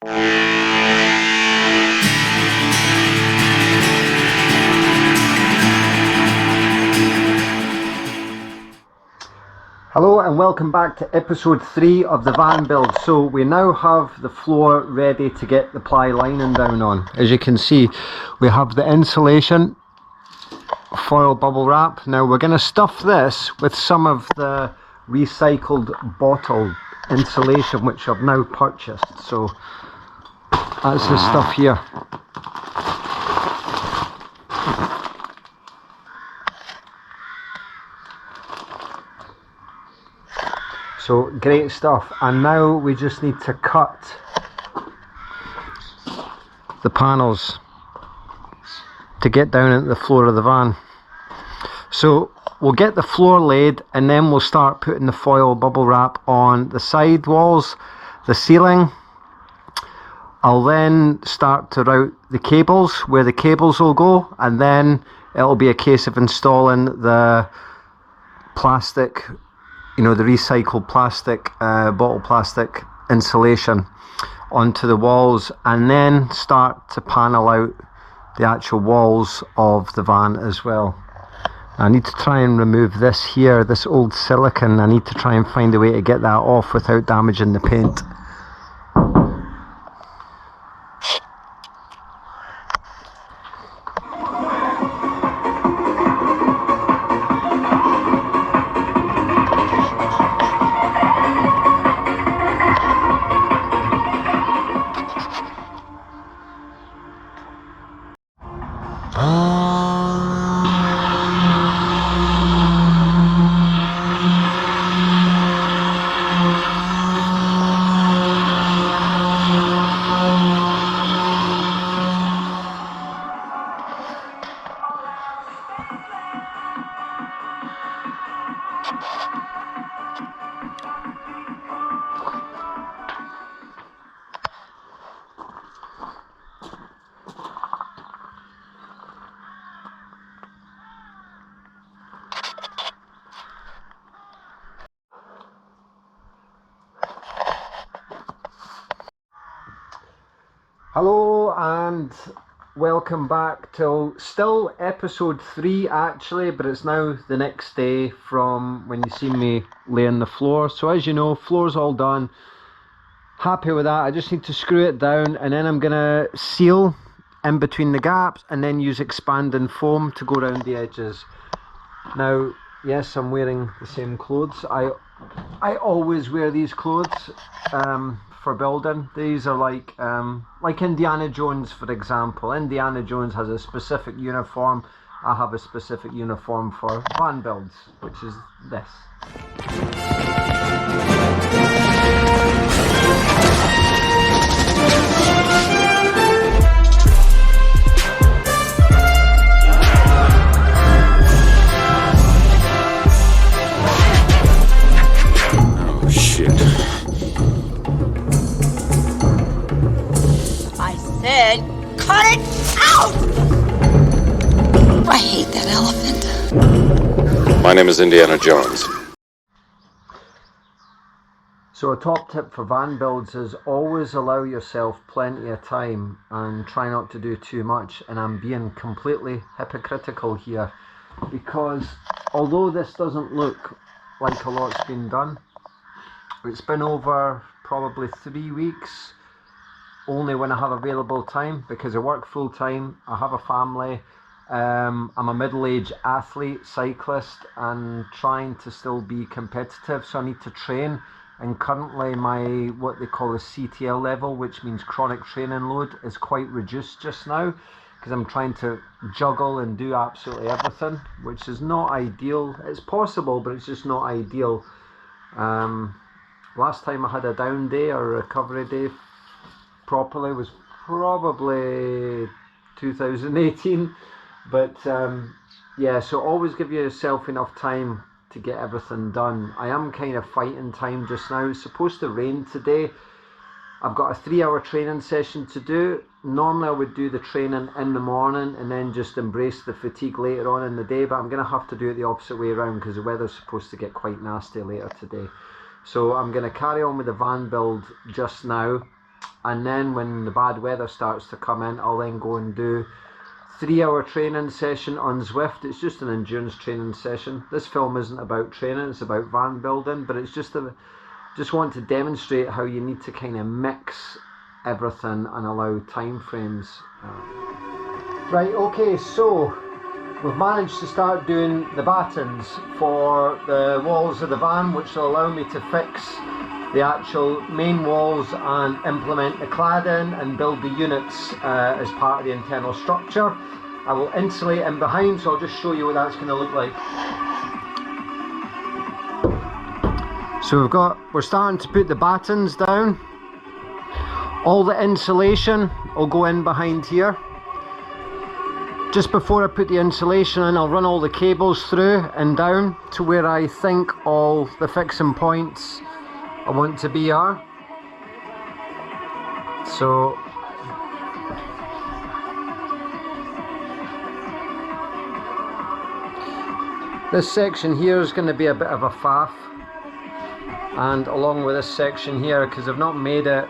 Hello and welcome back to episode 3 of the van build. So we now have the floor ready to get the ply lining down on. As you can see, we have the insulation foil bubble wrap. Now we're going to stuff this with some of the recycled bottle insulation which I've now purchased. So that's the stuff here. So great stuff, and now we just need to cut the panels to get down into the floor of the van. So we'll get the floor laid and then we'll start putting the foil bubble wrap on the side walls, the ceiling. I'll then start to route the cables, where the cables will go, and then it'll be a case of installing the plastic, you know, the recycled plastic, bottle plastic insulation onto the walls, and then start to panel out the actual walls of the van as well. I need to try and remove this here, this old silicone. I need to try and find a way to get that off without damaging the paint. Hello and welcome back to still episode 3 actually, but it's now the next day from when you see me laying the floor. So as you know, floor's all done. Happy with that. I just need to screw it down and then I'm gonna seal in between the gaps and then use expanding foam to go around the edges. Now, yes, I'm wearing the same clothes. I always wear these clothes for building. These are like Indiana Jones, for example. Indiana Jones has a specific uniform. I have a specific uniform for van builds, which is this. Oh shit. Cut it out! I hate that elephant. My name is Indiana Jones. So a top tip for van builds is always allow yourself plenty of time and try not to do too much. And I'm being completely hypocritical here because although this doesn't look like a lot's been done, it's been over probably 3 weeks only when I have available time, because I work full time, I have a family, I'm a middle-aged athlete, cyclist, and trying to still be competitive, so I need to train. And currently my what they call a CTL level, which means chronic training load, is quite reduced just now because I'm trying to juggle and do absolutely everything, which is not ideal. It's possible, but it's just not ideal. Last time I had a down day or a recovery day properly was probably 2018, but yeah, so always give yourself enough time to get everything done. I am kind of fighting time just now. It's supposed to rain today. I've got a 3-hour training session to do. Normally I would do the training in the morning and then just embrace the fatigue later on in the day, but I'm going to have to do it the opposite way around because the weather's supposed to get quite nasty later today. So I'm going to carry on with the van build just now. and then when the bad weather starts to come in, I'll then go and do 3-hour training session on Zwift. It's just an endurance training session. This film isn't about training, it's about van building, but it's just want to demonstrate how you need to kind of mix everything and allow time frames. Right, okay, so we've managed to start doing the battens for the walls of the van, which will allow me to fix the actual main walls and implement the cladding and build the units as part of the internal structure. I will insulate in behind, so I'll just show you what that's going to look like. So we're starting to put the battens down. All the insulation will go in behind here. Just before I put the insulation in, I'll run all the cables through and down to where I think all the fixing points I want to be are. So this section here is going to be a bit of a faff, and along with this section here, because I've not made it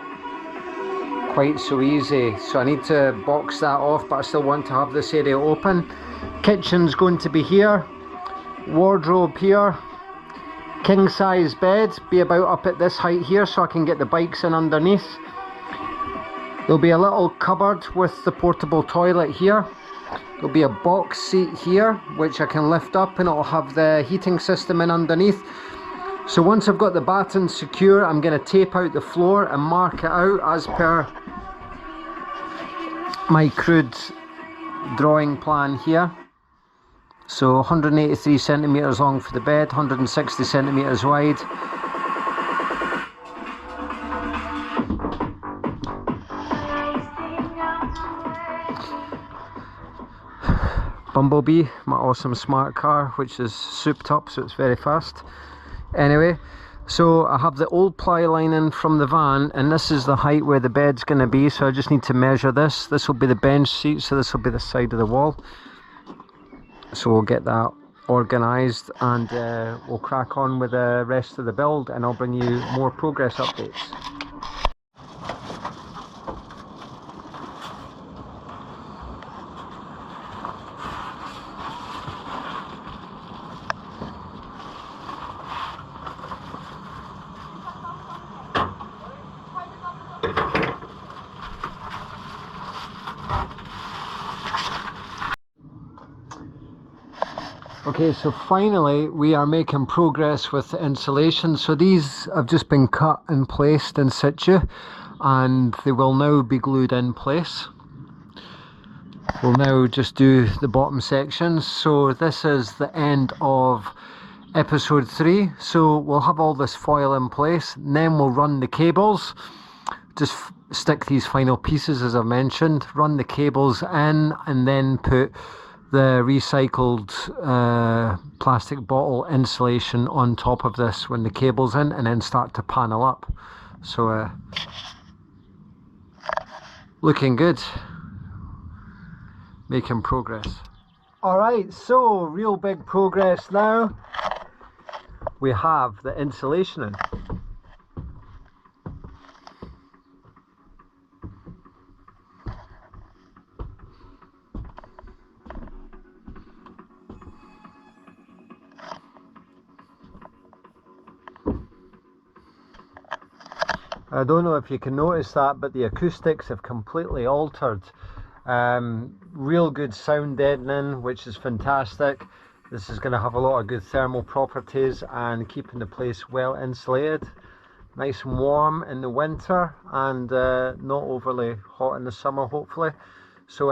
quite so easy, so I need to box that off, but I still want to have this area open. Kitchen's going to be here, wardrobe here, king size bed, be about up at this height here so I can get the bikes in underneath. There'll be a little cupboard with the portable toilet here. There'll be a box seat here which I can lift up, and it'll have the heating system in underneath. So once I've got the batten secure, I'm going to tape out the floor and mark it out as per my crude drawing plan here. So 183 centimeters long for the bed, 160 centimeters wide. Bumblebee, my awesome smart car, which is souped up, so it's very fast. Anyway, so I have the old ply lining from the van, and this is the height where the bed's going to be, so I just need to measure this. This will be the bench seat, so this will be the side of the wall. So we'll get that organised, and we'll crack on with the rest of the build, and I'll bring you more progress updates. Okay, so finally we are making progress with the insulation. So these have just been cut and placed in situ, and they will now be glued in place. We'll now just do the bottom sections. So this is the end of episode 3. So we'll have all this foil in place, and then we'll run the cables. Just stick these final pieces, as I've mentioned, run the cables in, and then put the recycled plastic bottle insulation on top of this when the cable's in, and then start to panel up. So looking good, making progress. Alright, so real big progress now. We have the insulation in. I don't know if you can notice that, but the acoustics have completely altered. Real good sound deadening, which is fantastic. This is going to have a lot of good thermal properties and keeping the place well insulated. Nice and warm in the winter, and not overly hot in the summer, hopefully. So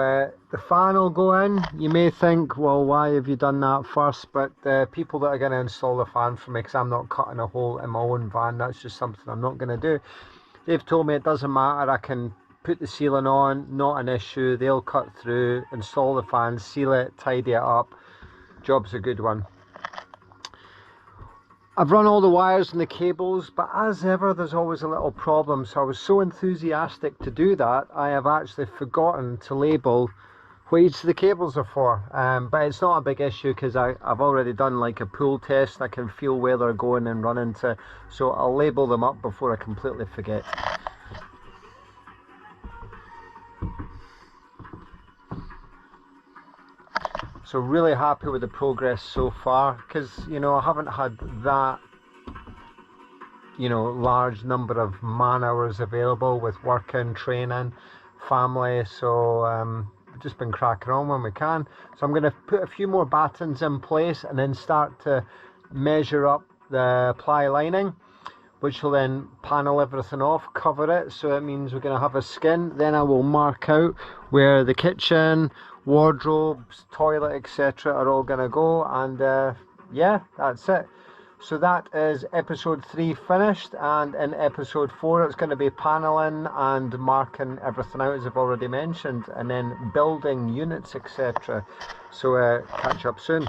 the fan will go in. You may think, well, why have you done that first? But the people that are going to install the fan for me, because I'm not cutting a hole in my own van, that's just something I'm not going to do. They've told me it doesn't matter, I can put the ceiling on, not an issue. They'll cut through, install the fan, seal it, tidy it up. Job's a good one. I've run all the wires and the cables, but as ever there's always a little problem. So I was so enthusiastic to do that, I have actually forgotten to label what each of the cables are for. But it's not a big issue, because I've already done like a pull test. I can feel where they're going and run into, so I'll label them up before I completely forget. So really happy with the progress so far, because you know I haven't had that large number of man hours available with working, training, family, so we've just been cracking on when we can. So I'm going to put a few more battens in place and then start to measure up the ply lining, which will then panel everything off, cover it, so it means we're going to have a skin. Then I will mark out where the kitchen, wardrobes, toilet, etc. are all going to go, and yeah, that's it. So that is episode 3 finished, and in episode 4 it's going to be paneling and marking everything out as I've already mentioned, and then building units, etc. So catch up soon.